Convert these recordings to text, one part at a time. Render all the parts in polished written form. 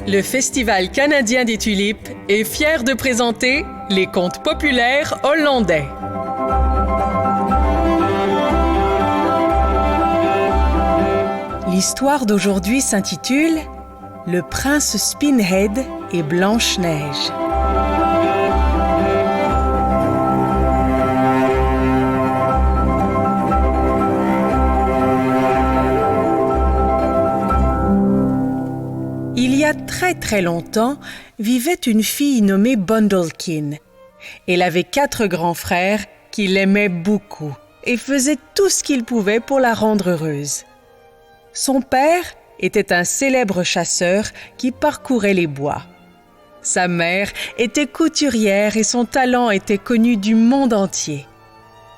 Le Festival canadien des tulipes est fier de présenter les contes populaires hollandais. L'histoire d'aujourd'hui s'intitule « Le prince Spinehead et Blanche-Neige ». Il y a très longtemps, vivait une fille nommée Bundlekin. Elle avait 4 grands frères qui l'aimaient beaucoup et faisaient tout ce qu'ils pouvaient pour la rendre heureuse. Son père était un célèbre chasseur qui parcourait les bois. Sa mère était couturière et son talent était connu du monde entier.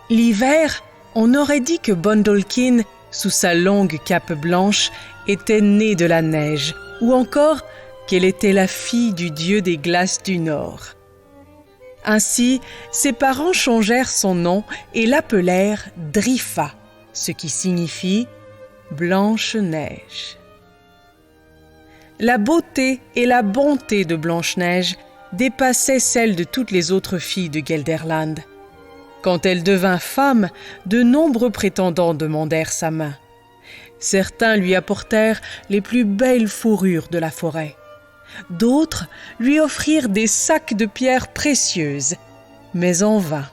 L'hiver, on aurait dit que Bundlekin, sous sa longue cape blanche, était née de la neige, ou encore qu'elle était la fille du dieu des glaces du Nord. Ainsi, ses parents changèrent son nom et l'appelèrent Drifa, ce qui signifie « Blanche-Neige ». La beauté et la bonté de Blanche-Neige dépassaient celles de toutes les autres filles de Gelderland. Quand elle devint femme, de nombreux prétendants demandèrent sa main. Certains lui apportèrent les plus belles fourrures de la forêt. D'autres lui offrirent des sacs de pierres précieuses, mais en vain.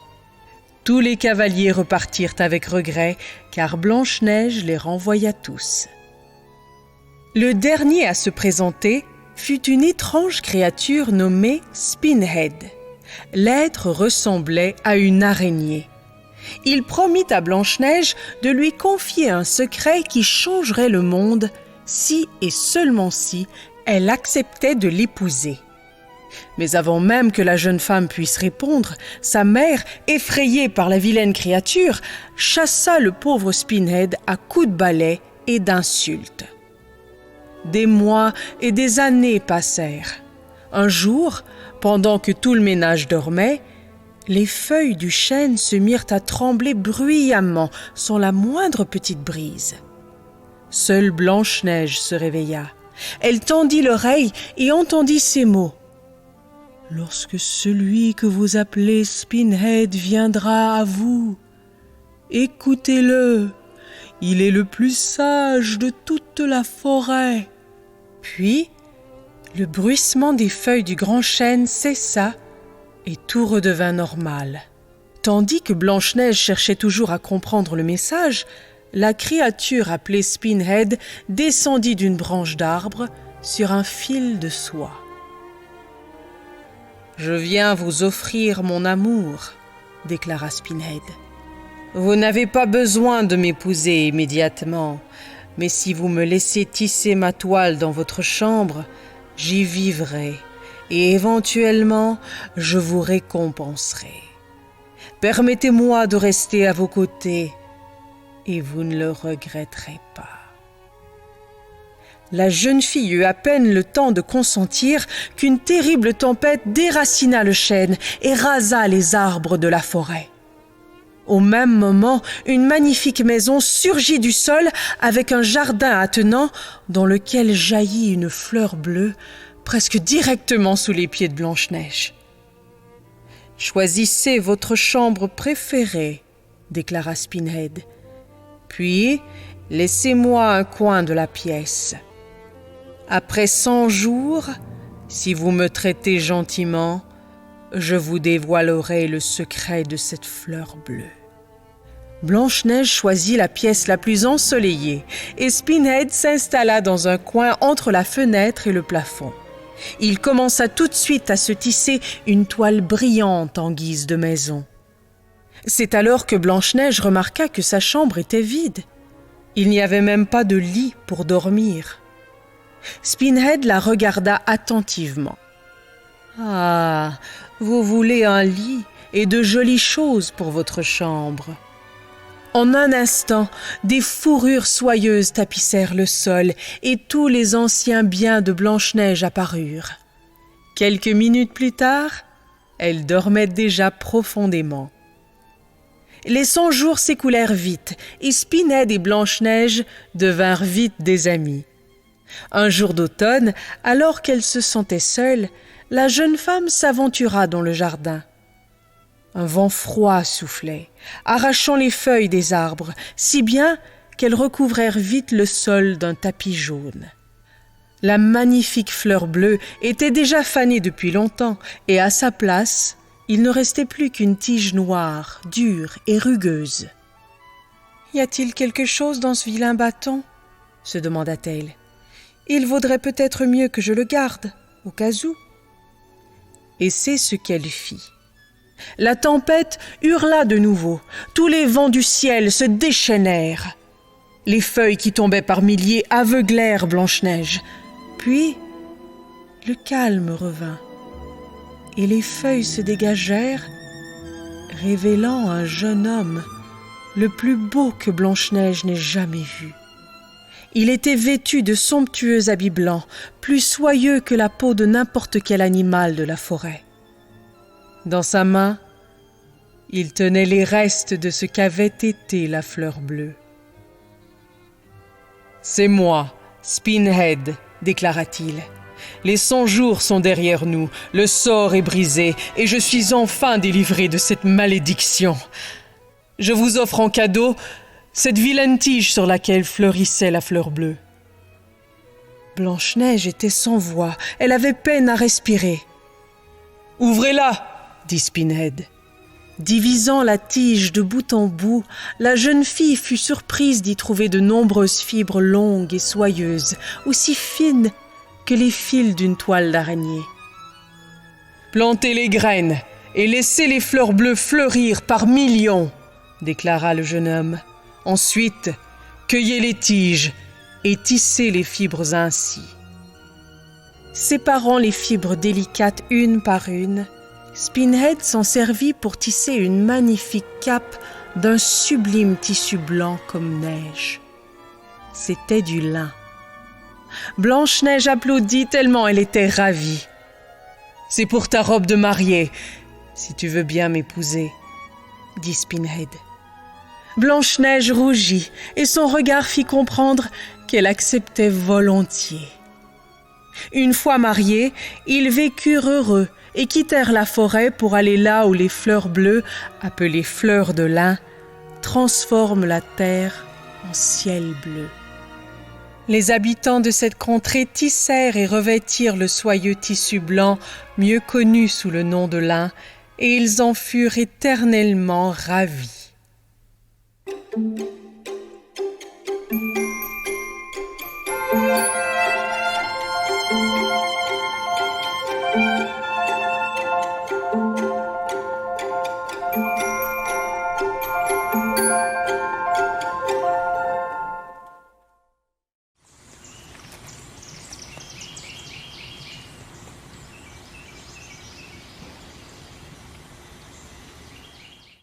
Tous les cavaliers repartirent avec regret, car Blanche-Neige les renvoya tous. Le dernier à se présenter fut une étrange créature nommée Spinehead. L'être ressemblait à une araignée. Il promit à Blanche-Neige de lui confier un secret qui changerait le monde si et seulement si elle acceptait de l'épouser. Mais avant même que la jeune femme puisse répondre, sa mère, effrayée par la vilaine créature, chassa le pauvre Spinehead à coups de balai et d'insultes. Des mois et des années passèrent. Un jour, pendant que tout le ménage dormait, les feuilles du chêne se mirent à trembler bruyamment sans la moindre petite brise. Seule Blanche-Neige se réveilla. Elle tendit l'oreille et entendit ces mots. « Lorsque celui que vous appelez Spinehead viendra à vous, écoutez-le, il est le plus sage de toute la forêt. » Puis, le bruissement des feuilles du grand chêne cessa et tout redevint normal. Tandis que Blanche-Neige cherchait toujours à comprendre le message, la créature appelée Spinehead descendit d'une branche d'arbre sur un fil de soie. « Je viens vous offrir mon amour, » déclara Spinehead. « Vous n'avez pas besoin de m'épouser immédiatement, mais si vous me laissez tisser ma toile dans votre chambre, j'y vivrai. Et éventuellement, je vous récompenserai. Permettez-moi de rester à vos côtés, et vous ne le regretterez pas. » La jeune fille eut à peine le temps de consentir qu'une terrible tempête déracina le chêne et rasa les arbres de la forêt. Au même moment, une magnifique maison surgit du sol avec un jardin attenant dans lequel jaillit une fleur bleue presque directement sous les pieds de Blanche-Neige. « Choisissez votre chambre préférée, » déclara Spinehead. « Puis, laissez-moi un coin de la pièce. Après 100 jours, si vous me traitez gentiment, je vous dévoilerai le secret de cette fleur bleue. » Blanche-Neige choisit la pièce la plus ensoleillée et Spinehead s'installa dans un coin entre la fenêtre et le plafond. Il commença tout de suite à se tisser une toile brillante en guise de maison. C'est alors que Blanche-Neige remarqua que sa chambre était vide. Il n'y avait même pas de lit pour dormir. Spinehead la regarda attentivement. « Ah, vous voulez un lit et de jolies choses pour votre chambre. » En un instant, des fourrures soyeuses tapissèrent le sol et tous les anciens biens de Blanche-Neige apparurent. Quelques minutes plus tard, elle dormait déjà profondément. Les 100 jours s'écoulèrent vite et Spinhead et Blanche-Neige devinrent vite des amis. Un jour d'automne, alors qu'elle se sentait seule, la jeune femme s'aventura dans le jardin. Un vent froid soufflait, arrachant les feuilles des arbres, si bien qu'elles recouvrèrent vite le sol d'un tapis jaune. La magnifique fleur bleue était déjà fanée depuis longtemps, et à sa place, il ne restait plus qu'une tige noire, dure et rugueuse. « Y a-t-il quelque chose dans ce vilain bâton ?» se demanda-t-elle. « Il vaudrait peut-être mieux que je le garde, au cas où. » Et c'est ce qu'elle fit. La tempête hurla de nouveau, tous les vents du ciel se déchaînèrent. Les feuilles qui tombaient par milliers aveuglèrent Blanche-Neige. Puis, le calme revint, et les feuilles se dégagèrent, révélant un jeune homme, le plus beau que Blanche-Neige n'ait jamais vu. Il était vêtu de somptueux habits blancs, plus soyeux que la peau de n'importe quel animal de la forêt. Dans sa main, il tenait les restes de ce qu'avait été la fleur bleue. « C'est moi, Spinhead, déclara-t-il. Les 100 jours sont derrière nous, le sort est brisé, et je suis enfin délivré de cette malédiction. Je vous offre en cadeau cette vilaine tige sur laquelle fleurissait la fleur bleue. » Blanche-Neige était sans voix, elle avait peine à respirer. « Ouvrez-la !» dit Spinhead. Divisant la tige de bout en bout, la jeune fille fut surprise d'y trouver de nombreuses fibres longues et soyeuses, aussi fines que les fils d'une toile d'araignée. « Plantez les graines et laissez les fleurs bleues fleurir par millions, » déclara le jeune homme. « Ensuite, cueillez les tiges et tissez les fibres ainsi. » Séparant les fibres délicates une par une, Spinhead s'en servit pour tisser une magnifique cape d'un sublime tissu blanc comme neige. C'était du lin. Blanche-Neige applaudit tellement elle était ravie. « C'est pour ta robe de mariée, si tu veux bien m'épouser, » dit Spinhead. Blanche-Neige rougit et son regard fit comprendre qu'elle acceptait volontiers. Une fois mariés, ils vécurent heureux et quittèrent la forêt pour aller là où les fleurs bleues, appelées fleurs de lin, transforment la terre en ciel bleu. Les habitants de cette contrée tissèrent et revêtirent le soyeux tissu blanc, mieux connu sous le nom de lin, et ils en furent éternellement ravis.